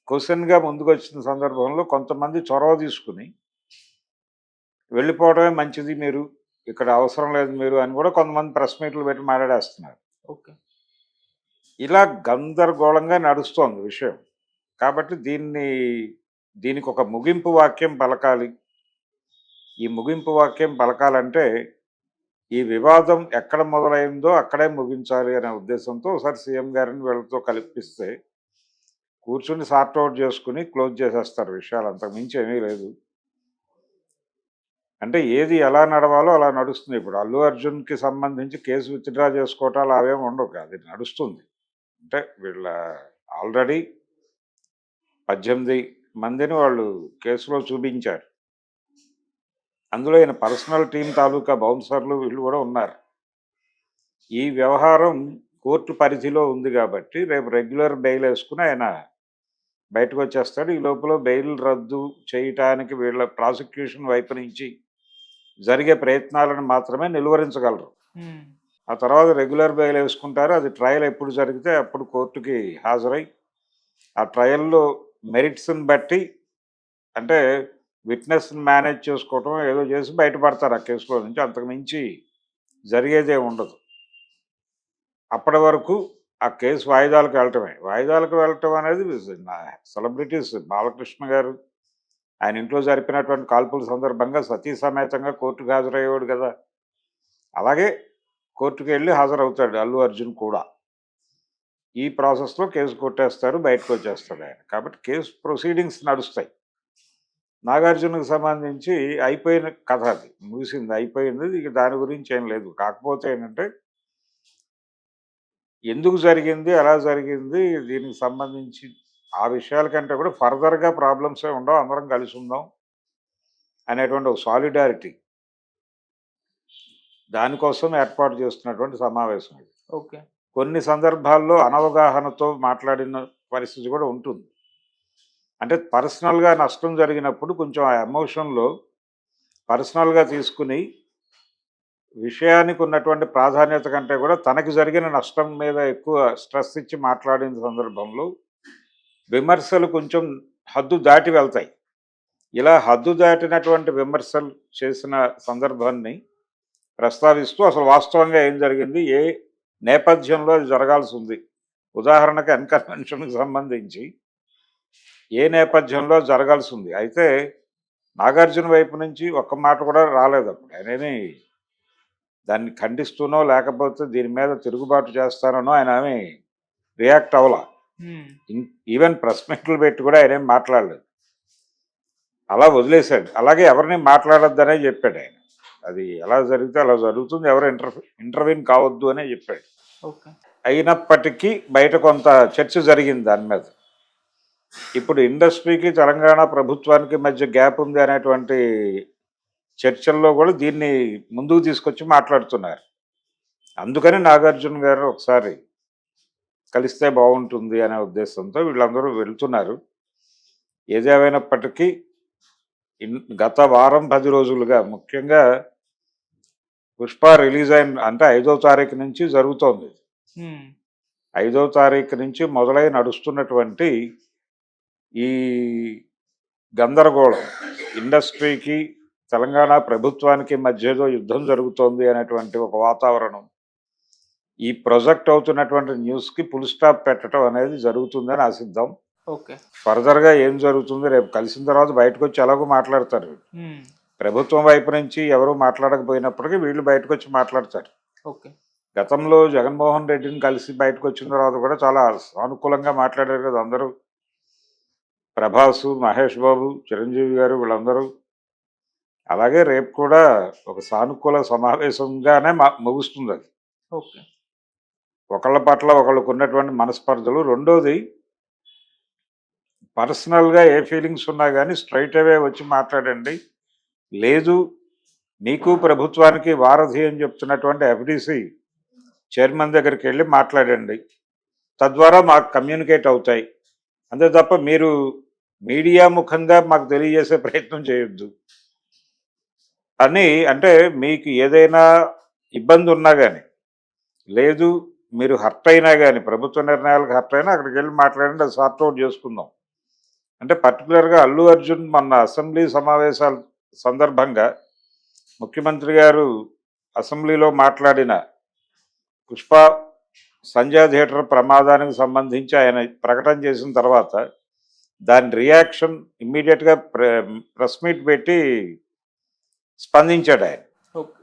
క్వెషన్‌గా ముందుకొచ్చిన సందర్భంలో కొంతమంది చొరవ తీసుకొని వెళ్ళిపోవడమే మంచిది మీరు. ఇక్కడ అవసరం లేదు మీరు అని కూడా కొంతమంది ప్రెస్ మీట్లు పెట్టి మాట్లాడేస్తున్నారు. ఓకే. ఇలా గందరగోళంగా నడుస్తోంది విషయం. కాబట్టి దీనికొక ముగింపు వాక్యం పలకాలి. ఈ ముగింపు వాక్యం పలకాలంటే ఈ వివాదం ఎక్కడ మొదలైందో అక్కడే ముగించాలి అనే ఉద్దేశంతో ఒకసారి సీఎం గారిని వీళ్ళతో కల్పిస్తే కూర్చొని సార్ట్ ఔట్ చేసుకుని క్లోజ్ చేసేస్తారు విషయాలు. అంతకు మించి ఏమీ లేదు. అంటే ఏది ఎలా నడవాలో అలా నడుస్తుంది. ఇప్పుడు అల్లు అర్జున్‌కి సంబంధించి కేసు విత్‌డ్రా చేసుకోవటాలు అవేమి ఉండవు. అది నడుస్తుంది. అంటే వీళ్ళ ఆల్రెడీ 18 మందిని వాళ్ళు కేసులో చూపించారు. అందులో ఈయన పర్సనల్ టీమ్ తాలూకా బౌన్సర్లు వీళ్ళు కూడా ఉన్నారు. ఈ వ్యవహారం కోర్టు పరిధిలో ఉంది కాబట్టి రేపు రెగ్యులర్ బెయిల్ వేసుకుని ఆయన బయటకొచ్చేస్తాడు. ఈ లోపల బెయిల్ రద్దు చేయటానికి వీళ్ళ ప్రాసిక్యూషన్ వైపు నుంచి జరిగే ప్రయత్నాలను మాత్రమే నిలువరించగలరు. ఆ తర్వాత రెగ్యులర్ బెయిల్ వేసుకుంటారు. అది ట్రయల్ ఎప్పుడు జరిగితే అప్పుడు కోర్టుకి హాజరై ఆ ట్రయల్‌లో మెరిట్స్‌ని బట్టి అంటే విట్నెస్‌ని మేనేజ్ చేసుకోవటం ఏదో చేసి బయటపడతారు ఆ కేసులో నుంచి. అంతకు మించి జరిగేదేమి ఉండదు. అప్పటి వరకు ఆ కేసు వాయిదాలకు వెళ్ళటమే. వాయిదాలకు వెళ్ళటం అనేది సెలబ్రిటీస్ బాలకృష్ణ గారు ఆయన ఇంట్లో జరిపినటువంటి కాల్పుల సందర్భంగా సతీ సమేతంగా కోర్టుకు హాజరయ్యేవాడు కదా! అలాగే కోర్టుకి వెళ్ళి హాజరవుతాడు అల్లు అర్జున్ కూడా. ఈ ప్రాసెస్‌లో కేసు కొట్టేస్తారు. బయటకొచ్చేస్తాడు ఆయన. కాబట్టి కేసు ప్రొసీడింగ్స్ నడుస్తాయి. నాగార్జునకు సంబంధించి అయిపోయిన కథ అది. ముగిసింది. అయిపోయింది. ఇక దాని గురించి ఏం లేదు. కాకపోతే ఏంటంటే ఎందుకు జరిగింది? ఎలా జరిగింది? దీనికి సంబంధించి ఆ విషయాల కంటే కూడా ఫర్దర్‌గా ప్రాబ్లమ్సే ఉండవు. అందరం కలిసుందాం అనేటువంటి ఒక సాలిడారిటీ. దానికోసం ఏర్పాటు చేస్తున్నటువంటి సమావేశం ఇది. ఓకే. కొన్ని సందర్భాల్లో అనవగాహనతో మాట్లాడిన పరిస్థితి కూడా ఉంటుంది. అంటే పర్సనల్‌గా నష్టం జరిగినప్పుడు కొంచెం ఆ ఎమోషన్‌లో పర్సనల్‌గా తీసుకుని విషయానికి ఉన్నటువంటి ప్రాధాన్యత కంటే కూడా తనకి జరిగిన నష్టం మీద ఎక్కువ స్ట్రెస్ ఇచ్చి మాట్లాడిన సందర్భంలో విమర్శలు కొంచెం హద్దు దాటి వెళ్తాయి. ఇలా హద్దు దాటినటువంటి విమర్శలు చేసిన సందర్భాన్ని ప్రస్తావిస్తూ అసలు వాస్తవంగా ఏం జరిగింది? ఏ నేపథ్యంలో అది జరగాల్సి ఉంది? ఉదాహరణకు కన్వెన్షన్‌కి సంబంధించి ఏ నేపథ్యంలో జరగాల్సి ఉంది? అయితే నాగార్జున వైపు నుంచి ఒక్క మాట కూడా రాలేదప్పుడు. ఆయనేమి దాన్ని ఖండిస్తూనో లేకపోతే దీని మీద తిరుగుబాటు చేస్తాననో ఆయన ఏమి రియాక్ట్ అవ్వలా. ఈవెన్ ప్రెస్ మీట్లు పెట్టి కూడా ఆయనేం మాట్లాడలేదు. అలా వదిలేశాడు. అలాగే ఎవరిని మాట్లాడొద్దనే చెప్పాడు ఆయన. అది ఎలా జరిగితే అలా జరుగుతుంది. ఎవరు ఇంటర్వ్యూన్ కావద్దు అనే చెప్పాడు. ఓకే. అయినప్పటికీ బయట కొంత చర్చ జరిగింది దాని మీద. ఇప్పుడు ఇండస్ట్రీకి తెలంగాణ ప్రభుత్వానికి మధ్య గ్యాప్ ఉంది అనేటువంటి చర్చల్లో కూడా దీన్ని ముందుకు తీసుకొచ్చి మాట్లాడుతున్నారు. అందుకని నాగార్జున గారు ఒకసారి కలిస్తే బాగుంటుంది అనే ఉద్దేశంతో వీళ్ళందరూ వెళ్తున్నారు. ఏదేమైనప్పటికీ గత వారం 10 రోజులుగా ముఖ్యంగా పుష్ప రిలీజ్ అయిన అంటే 5వ తారీఖు నుంచి జరుగుతోంది. 5వ తారీఖు నుంచి మొదలై నడుస్తున్నటువంటి ఈ గందరగోళం ఇండస్ట్రీకి తెలంగాణ ప్రభుత్వానికి మధ్య ఏదో యుద్ధం జరుగుతోంది అనేటువంటి ఒక వాతావరణం ఈ ప్రొజెక్ట్ అవుతున్నటువంటి న్యూస్కి ఫుల్ స్టాప్ పెట్టడం అనేది జరుగుతుందని ఆశిద్దాం. ఓకే. ఫర్దర్గా ఏం జరుగుతుంది రేపు కలిసిన తర్వాత బయటకు వచ్చి ఎలాగో మాట్లాడతారు. ప్రభుత్వం వైపు నుంచి ఎవరు మాట్లాడకపోయినప్పటికీ వీళ్ళు బయటకు వచ్చి మాట్లాడతారు. ఓకే. గతంలో జగన్మోహన్ రెడ్డిని కలిసి బయటకు వచ్చిన తర్వాత కూడా చాలా సానుకూలంగా మాట్లాడారు కదా అందరూ. ప్రభాసు, మహేష్ బాబు, చిరంజీవి గారు వీళ్ళందరూ. అలాగే రేపు కూడా ఒక సానుకూల సమావేశంగానే ముగుస్తుంది అది. ఓకే. ఒకళ్ళ పట్ల ఒకళ్ళకు ఉన్నటువంటి మనస్పర్ధలు. రెండోది పర్సనల్గా ఏ ఫీలింగ్స్ ఉన్నా కానీ స్ట్రైట్ అవే వచ్చి మాట్లాడండి. లేదు మీకు ప్రభుత్వానికి వారధి అని చెప్తున్నటువంటి ఎఫ్డిసి చైర్మన్ దగ్గరికి వెళ్ళి మాట్లాడండి. తద్వారా మాకు కమ్యూనికేట్ అవుతాయి. అంతే తప్ప మీరు మీడియా ముఖంగా మాకు తెలియజేసే ప్రయత్నం చేయొద్దు అని. అంటే మీకు ఏదైనా ఇబ్బంది ఉన్నా కానీ లేదు మీరు హర్ట్ అయినా కానీ ప్రభుత్వ నిర్ణయాలకు హర్ట్ అయినా అక్కడికి వెళ్ళి మాట్లాడండి, అది సార్ట్ అవుట్ చేసుకుందాం. అంటే పర్టికులర్‌గా అల్లు అర్జున్ మొన్న అసెంబ్లీ సమావేశాల సందర్భంగా ముఖ్యమంత్రి గారు అసెంబ్లీలో మాట్లాడిన 'పుష్ప' 'సంధ్యా థియేటర్' ప్రమాదానికి సంబంధించి ఆయన ప్రకటన చేసిన తర్వాత దాని రియాక్షన్ ఇమ్మీడియేట్‌గా ప్రెస్ మీట్ పెట్టి స్పందించాడాయన. ఓకే.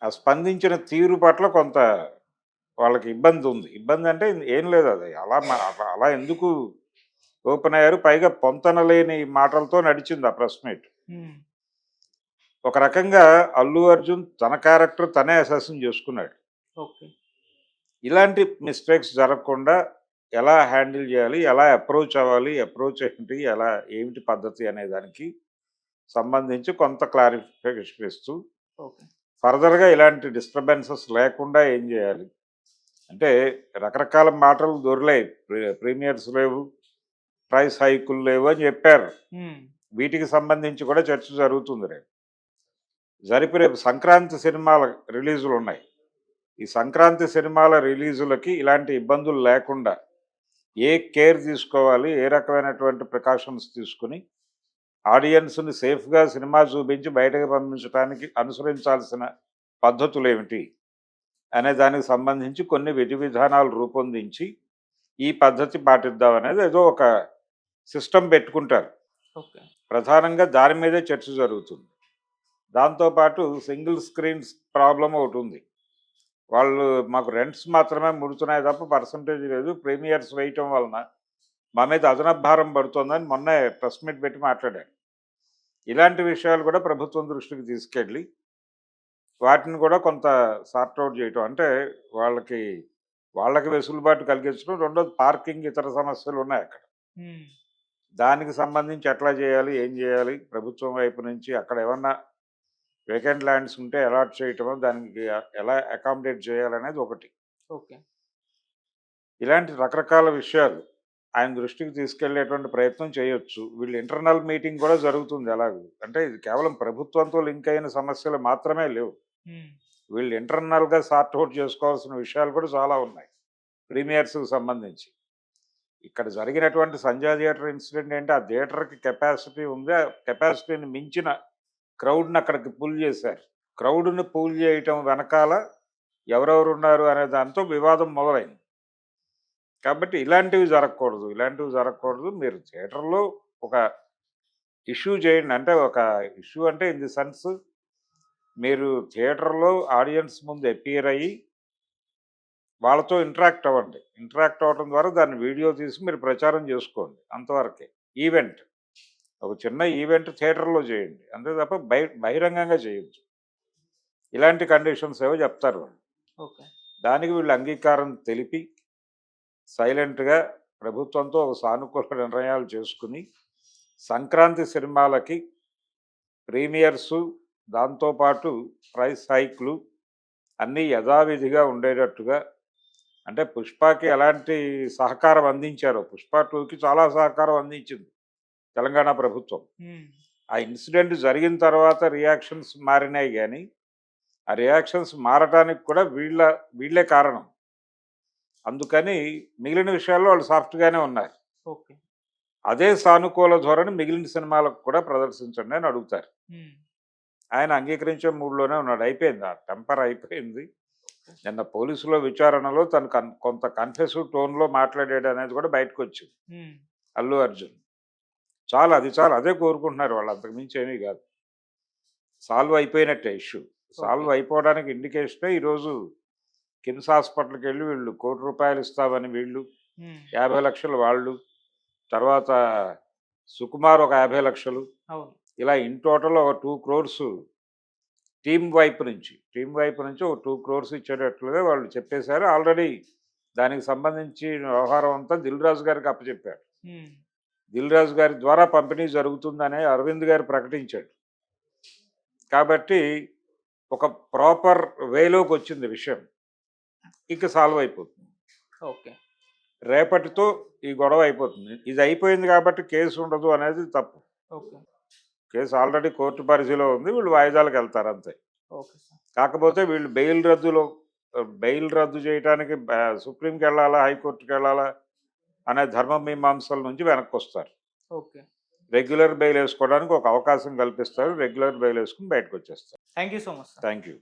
ఆ స్పందించిన తీరు పట్ల కొంత వాళ్ళకి ఇబ్బందుంది. ఇబ్బందంటే ఏం లేదది. అలా ఎందుకు ఓపెన్ అయ్యారు? పైగా పొంతన లేని మాటలతో నడిచింది ఆ ప్రెస్ మీట్. హ్మ్. ఒక రకంగా అల్లు అర్జున్ తన క్యారెక్టర్ తనే అసెసిన్ చేసుకున్నాడు. ఓకే. ఇలాంటి మిస్టేక్స్ జరగకుండా ఎలా హ్యాండిల్ చేయాలి? ఎలా అప్రోచ్ అవ్వాలి? అప్రోచ్ ఏంటి? ఏమిటి పద్ధతి అనే దానికి సంబంధించి కొంత క్లారిఫికేషన్ ఇస్తూ ఓకే. ఫర్దర్‌గా ఇలాంటి డిస్టర్బెన్సెస్ లేకుండా ఏం చేయాలి? అంటే రకరకాల మాటలు దొర్లాయి. ప్రీమియర్స్ లేవు, ప్రైస్ హైకులు లేవు అని చెప్పారు. హ్మ్. వీటికి సంబంధించి కూడా చర్చ జరుగుతుంది రేపు. రేపు సంక్రాంతి సినిమాల రిలీజులున్నాయి. ఈ సంక్రాంతి సినిమాల రిలీజులకి ఇలాంటి ఇబ్బందులు లేకుండా ఏ కేర్ తీసుకోవాలి? ఏ రకమైనటువంటి ప్రికాషన్స్ తీసుకొని ఆడియన్స్‌ని సేఫ్‌గా సినిమా చూపించి బయటకి పంపించడానికి అనుసరించాల్సిన పద్ధతులేమిటి? అనే దానికి సంబంధించి కొన్ని విధి విధానాలు రూపొందించి ఈ పద్ధతి పాటిద్దాం అనేది ఏదో ఒక సిస్టమ్ పెట్టుకుంటారు. ఓకే. ప్రధానంగా దాని మీదే చర్చ జరుగుతుంది. దాంతోపాటు సింగిల్ స్క్రీన్స్ ప్రాబ్లమ్ ఒకటుంది. వాళ్ళు మాకు రెంట్స్ మాత్రమే ముడుతున్నాయి తప్ప పర్సంటేజ్ లేదు. ప్రీమియర్స్ వేయటం వలన మా మీద అదనపు భారం పడుతోందని మొన్నే ప్రెస్ మీట్ పెట్టి మాట్లాడారు. ఇలాంటి విషయాలు కూడా ప్రభుత్వం దృష్టికి తీసుకెళ్ళి వాటిని కూడా కొంత సార్ట్ ఔట్ చేయటం. అంటే వాళ్ళకి వాళ్ళకి వెసులుబాటు కలిగించడం. రెండోది పార్కింగ్ ఇతర సమస్యలున్నాయక్కడ. హ్మ్. దానికి సంబంధించి ఎట్లా చేయాలి? ఏం చేయాలి? ప్రభుత్వం వైపు నుంచి అక్కడ ఏమన్నా వేకెంట్ ల్యాండ్స్ ఉంటే అలాట్ చేయటమో, దానికి ఎలా అకామిడేట్ చేయాలనేది ఒకటి. ఓకే. ఇలాంటి రకరకాల విషయాలు ఆయన దృష్టికి తీసుకెళ్ళేటువంటి ప్రయత్నం చేయొచ్చు. వీళ్ళు ఇంటర్నల్ మీటింగ్ కూడా జరుగుతుంది ఎలాగూ. అంటే ఇది కేవలం ప్రభుత్వంతో లింక్ అయిన సమస్యలు మాత్రమే లేవు. హ్మ్. వీళ్ళు ఇంటర్నల్‌గా సార్ట్ ఔట్ చేసుకోవాల్సిన విషయాలు కూడా చాలా ఉన్నాయి. ప్రీమియర్స్‌కి సంబంధించి. ఇక్కడ జరిగినటువంటి సంధ్యా థియేటర్ ఇన్సిడెంట్ ఏంటి? ఆ థియేటర్‌కి కెపాసిటీ ఉంది. ఆ కెపాసిటీని మించిన క్రౌడ్‌ని అక్కడికి పుల్ చేశారు. క్రౌడ్‌ని పూల్ చేయటం వెనకాల ఎవరెవరున్నారు అనే దాంతో వివాదం మొదలైంది. కాబట్టి ఇలాంటివి జరగకూడదు. ఇలాంటివి జరగకూడదు. మీరు థియేటర్‌లో ఒక ఇష్యూ చేయండి. అంటే ఒక ఇష్యూ అంటే ఇన్ ది సెన్స్ మీరు థియేటర్‌లో ఆడియన్స్ ముందు అపియర్ అయ్యి వాళ్ళతో ఇంటరాక్ట్ అవ్వండి. ఇంటరాక్ట్ అవ్వడం ద్వారా దాన్ని వీడియో తీసి మీరు ప్రచారం చేసుకోండి. అంతవరకే. ఈవెంట్. ఒక చిన్న ఈవెంట్ థియేటర్‌లో చేయండి. అంతే తప్ప బహిరంగంగా చేయొద్దు. ఇలాంటి కండిషన్స్ ఏవో చెప్తారు వాళ్ళు. ఓకే. దానికి వీళ్ళు అంగీకారం తెలిపి సైలెంట్‌గా ప్రభుత్వంతో ఒక సానుకూల నిర్ణయాలు చేసుకుని సంక్రాంతి సినిమాలకి ప్రీమియర్సు, దాంతోపాటు ప్రైస్ హైక్‌లు అన్నీ యథావిధిగా ఉండేటట్టుగా అంటే 'పుష్పకి' ఎలాంటి సహకారం అందించారో 'పుష్ప 2'కి చాలా సహకారం అందించింది తెలంగాణ ప్రభుత్వం. హ్మ్. ఆ ఇన్సిడెంట్ జరిగిన తర్వాత రియాక్షన్స్ మారినాయి గానీ, ఆ రియాక్షన్స్ మారటానికి కూడా వీళ్ళే కారణం. అందుకని మిగిలిన విషయాల్లో వాళ్ళు సాఫ్ట్‌గానే ఉన్నారు. ఓకే. అదే సానుకూల ధోరణి మిగిలిన సినిమాలకు కూడా ప్రదర్శించండి అని అడుగుతారు. హ్మ్. ఆయన అంగీకరించే మూడ్‌లోనే ఉన్నాడు. అయిపోయింది. ఆ టెంపర్ అయిపోయింది. ఓకే. నిన్న పోలీసుల విచారణలో తను కొంత కన్ఫెసివ్ టోన్‌లో మాట్లాడాడనేది కూడా బయటకొచ్చింది. హ్మ్. అల్లు అర్జున్. చాలు అది చాలు. అదే కోరుకుంటున్నారు వాళ్ళు. అంతకు మించి ఏమీ కాదు. సాల్వ్ అయిపోయినట్టే ఇష్యూ. ఓకే. సాల్వ్ అయిపోవడానికి ఇండికేషనే ఈరోజు కిమ్స్ హాస్పిటల్‌కెళ్ళి వీళ్ళు ₹1,00,00,000 ఇస్తామని వీళ్ళు, హ్మ్. 50,00,000 వాళ్ళు, తర్వాత సుకుమార్ ఒక 50,00,000 అవును. ఇలా ఇన్ టోటల్ ఒక 2,00,00,000 టీమ్ వైపు నుంచి ఒక 2,00,00,000 ఇచ్చేటట్లుగా వాళ్ళు చెప్పేశారు. ఆల్రెడీ దానికి సంబంధించిన వ్యవహారం అంతా దిల్ రాజు గారికి అప్పచెప్పారు. హ్మ్. దిల్ రాజు గారి ద్వారా పంపిణీ జరుగుతుందని అరవింద్ గారు ప్రకటించాడు. కాబట్టి ఒక ప్రాపర్ వేలోకొచ్చింది విషయం. ఇక సాల్వ్ అయిపోతుంది. ఓకే. రేపటితో ఈ గొడవ అయిపోతుంది. ఇది అయిపోయింది కాబట్టి కేసు ఉండదు అనేది తప్పు. ఓకే. కేసు ఆల్రెడీ కోర్టు పరిధిలో ఉంది. వీళ్ళు వాయిదాలకెళ్తారు అంతే. Okay sir. కాకపోతే వీళ్ళు బెయిల్ రద్దు చేయటానికి సుప్రీంకెళ్ళాలా, హైకోర్టుకెళ్ళాలా అనే ధర్మ మీమాంసల నుంచి వెనక్కొస్తారు. ఓకే. రెగ్యులర్ బెయిల్ వేసుకోవడానికి ఒక అవకాశం కల్పిస్తారు. రెగ్యులర్ బెయిల్ వేసుకుని బయటకు వచ్చేస్తారు. Thank you so much sir. Thank you.